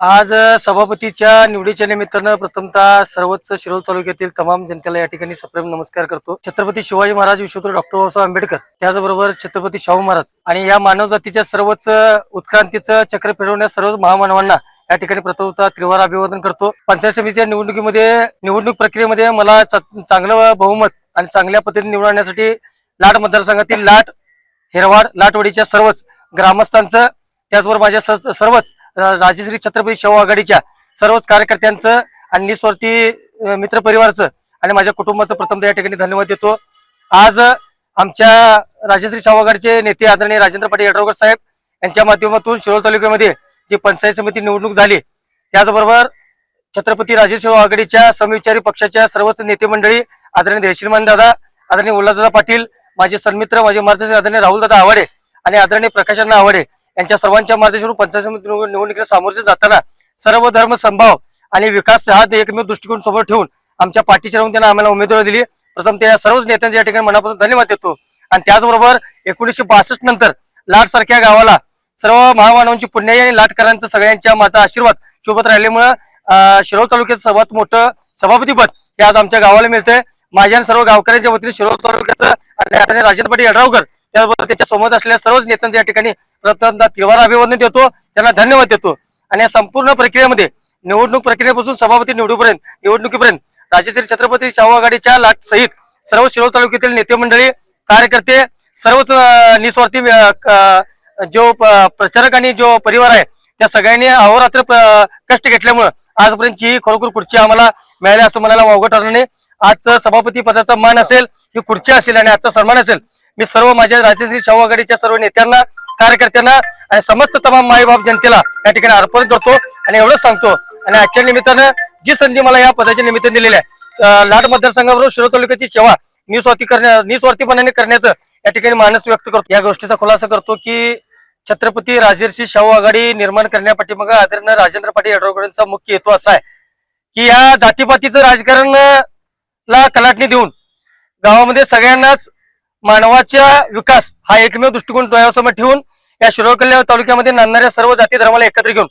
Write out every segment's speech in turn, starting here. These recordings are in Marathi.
आज सभापतीच्या निवडीच्या निमित्तानं प्रथमतः सर्वच शिरोळ तालुक्यातील तमाम जनतेला या ठिकाणी सप्रेम नमस्कार करतो। छत्रपती शिवाजी महाराज, विश्वगुरु डॉक्टर बाबासाहेब आंबेडकर, त्याचबरोबर छत्रपती शाहू महाराज आणि या मानव जातीच्या सर्वच उत्क्रांतीचं चक्र फिरवण्यास सर्व महामानवांना या ठिकाणी प्रथमतः त्रिवार अभिवादन करतो। पंचायत समितीच्या निवडणूक प्रक्रियेमध्ये मला चांगलं बहुमत आणि चांगल्या पद्धतीने निवडून आणण्यासाठी लाट मतदारसंघातील लाट, हिरवाड, लाटवडीच्या सर्वच ग्रामस्थांचं, त्याचबरोबर माझ्या सर्वच राजश्री छत्रपती शाहू आघाडीच्या सर्वच कार्यकर्त्यांचं आणि निस्वार्थी मित्र परिवाराचं आणि माझ्या कुटुंबाचं प्रथमतः या ठिकाणी धन्यवाद देतो। आज आमच्या राजश्री शाहू आघाडीचे नेते आदरणीय राजेंद्र पाटील यड्रावकर साहेब यांच्या माध्यमातून शिरोळ तालुक्यामध्ये जी पंचायत समिती निवडणूक झाली, त्याचबरोबर छत्रपती राजश्री शाहू आघाडीच्या समविचारी पक्षाच्या सर्वच नेते मंडळी आदरणीय श्रीमान दादा, आदरणीय उल्हासदादा पाटील, माझे सन्मित्र, माझे मार्गदर्शक आदरणीय राहुलदादा आवाडे आणि आदरणीय प्रकाशअण्णा आवाडे यांच्या सर्वांच्या मार्गदर्शनातून पंचायत समिती निवडणुकीला सामोरे जाताना सर्व धर्म समभाव आणि विकास हा एकमेव दृष्टिकोन समोर ठेवून आमच्या पाठीशी राहून त्यांना आम्हाला उमेदवारी दिली। प्रथम त्या सर्वच नेत्यांच्या या ठिकाणी मनापासून धन्यवाद देतो। आणि त्याचबरोबर 1962 नंतर लाट सारख्या गावाला सर्व महामानवांची पुण्याई आणि लाटकरांचं सगळ्यांच्या माझा आशीर्वाद सोबत राहिल्यामुळे शिरोळ तालुक्याचं सर्वात मोठं सभापतीपद हे आज आमच्या गावाला मिळतंय। माझ्या सर्व गावकऱ्यांच्या वतीने शिरोळ तालुक्याचं आणि राजेंद्र पाटील यड्रावकर त्याचबरोबर त्याच्या सोबत असलेल्या सर्वच नेत्यांच्या या ठिकाणी प्रथमतः त्रिवार अभिवादन देतो, त्यांना धन्यवाद देतो। आणि या संपूर्ण प्रक्रियेमध्ये निवडणूक प्रक्रियेपासून सभापती निवडणुकीपर्यंत राजश्री छत्रपती शाहू आघाडीच्या लाट सहित सर्व शिरोळ तालुक्यातील नेते मंडळी, कार्यकर्ते, सर्वच निस्वार्थी जो प्रचारक आणि जो परिवार आहे त्या सगळ्यांनी अहोरात्र कष्ट घेतल्यामुळे आजपर्यंतची खरोखर खुर्ची आम्हाला मिळाली असं म्हणायला वावगं ठरलं नाही। आजचं सभापती पदाचा मान असेल, ही खुर्ची असेल आणि आजचा सन्मान असेल, मी सर्व माझ्या राजश्री शाहू आघाडीच्या सर्व नेत्यांना, कार्यकर्त्यांना आणि समस्त तमाम माईबाप जनतेला या ठिकाणी अर्पण करतो आणि एवढंच सांगतो। आणि आजच्या निमित्तानं जी संधी मला या पदाच्या निमित्ताने दिलेली आहे, लाट मतदारसंघाबरोबर शिरोळ तालुक्याची सेवा निस्वार्थीपणाने करण्याचं या ठिकाणी मानस व्यक्त करतो। या गोष्टीचा खुलासा करतो की छत्रपती राजर्षी शाहू आघाडी निर्माण करण्यापाठीमागे आदरणीय राजेंद्र पाटील यड्रावकरांचा मुख्य हेतू असा आहे की या जातीपातीचं राजकारणला कलाटणी देऊन गावामध्ये सगळ्यांनाच मानवाचा विकास हा एकमेव दृष्टिकोन डोळ्यासमोर ठेवून या शिरोळ तालुक्यामध्ये नांदणाऱ्या सर्व जाती धर्माला एकत्र घेऊन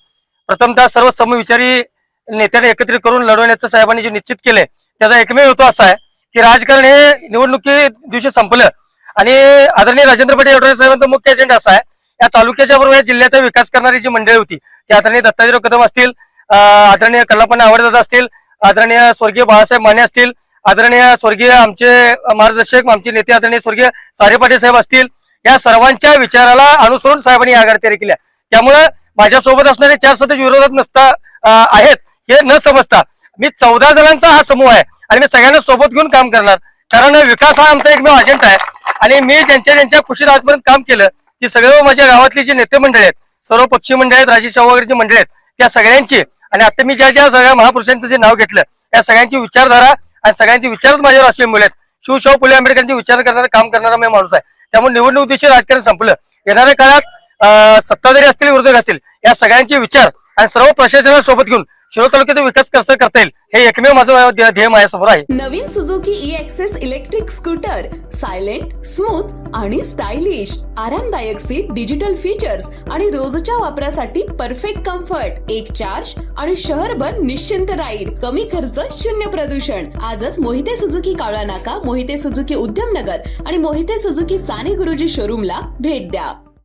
प्रथमतः सर्व समविचारी नेत्यांना एकत्रित करून लढवण्याचं साहेबांनी जे निश्चित केलंय त्याचा एकमेव हेतू असा आहे की राजकारण हे निवडणुकी दिवशी संपलं आणि आदरणीय राजेंद्र पाटील यड्रावकर साहेबांचा मुख्य एजेंडा असा आहे या तालुक्याच्या बरोबर या जिल्ह्याचा विकास करणारी जी मंडळी होती ती आदरणीय दत्ताजीराव कदम असतील, आदरणीय कल्लापण्णा आवाडेदादा असतील, आदरणीय स्वर्गीय बाळासाहेब माने असतील, आदरणीय स्वर्गीय आमचे मार्गदर्शक आमचे नेते आदरणीय स्वर्गीय सारे पाटील साहेब असतील, या सर्वांच्या विचाराला अनुसरून साहेबांनी या आघाडी तयारी केल्या। त्यामुळे माझ्यासोबत असणारे 4 सदस्य विरोधात नसता आहेत हे न समजता मी 14 जणांचा हा समूह आहे आणि मी सगळ्यांना सोबत घेऊन काम करणार, कारण विकास हा आमचा एकमेव अजेंडा आहे। आणि मी ज्यांच्या खुशीत आजपर्यंत काम केलं ती सगळे माझ्या गावातली जी नेते मंडळी आहेत, सर्व पक्षी मंडळी आहेत, राजश्री शाहू आघाडीची मंडळी आहेत, त्या सगळ्यांची आणि आता मी ज्या सगळ्या महापुरुषांचं जे नाव घेतलं या सगळ्यांची विचारधारा आणि सगळ्यांचे विचारच माझ्यावर असे मुले आहेत। शिवशाहू फुले आंबेडकरांचे विचार करणारा काम करणारा मी माणूस आहे। त्यामुळे निवडणूक दिवशी राजकारण संपलं, येणाऱ्या काळात सत्ताधारी असतील, विरोधक असतील, या सगळ्यांचे विचार आणि सर्व प्रशासनाला सोबत घेऊन शिरोळ तालुक्याचा विकास कसा करता येईल हे एकमेव माझं ध्येय माझ्यासमोर आहे। नवीन Suzuki e access electric scooter, silent, smooth आणि स्टायलिश, आरामदायक सीट, डिजिटल फीचर्स आणि रोजच्या वापरासाठी परफेक्ट कम्फर्ट, एक चार्ज आणि शहरभर निश्चिंत राईड, कमी खर्च, शून्य प्रदूषण। आजच मोहिते सुझुकी कावळा नाका, मोहिते सुझुकी उद्यमनगर आणि मोहिते सुझुकी साने गुरुजी शोरूमला भेट द्या।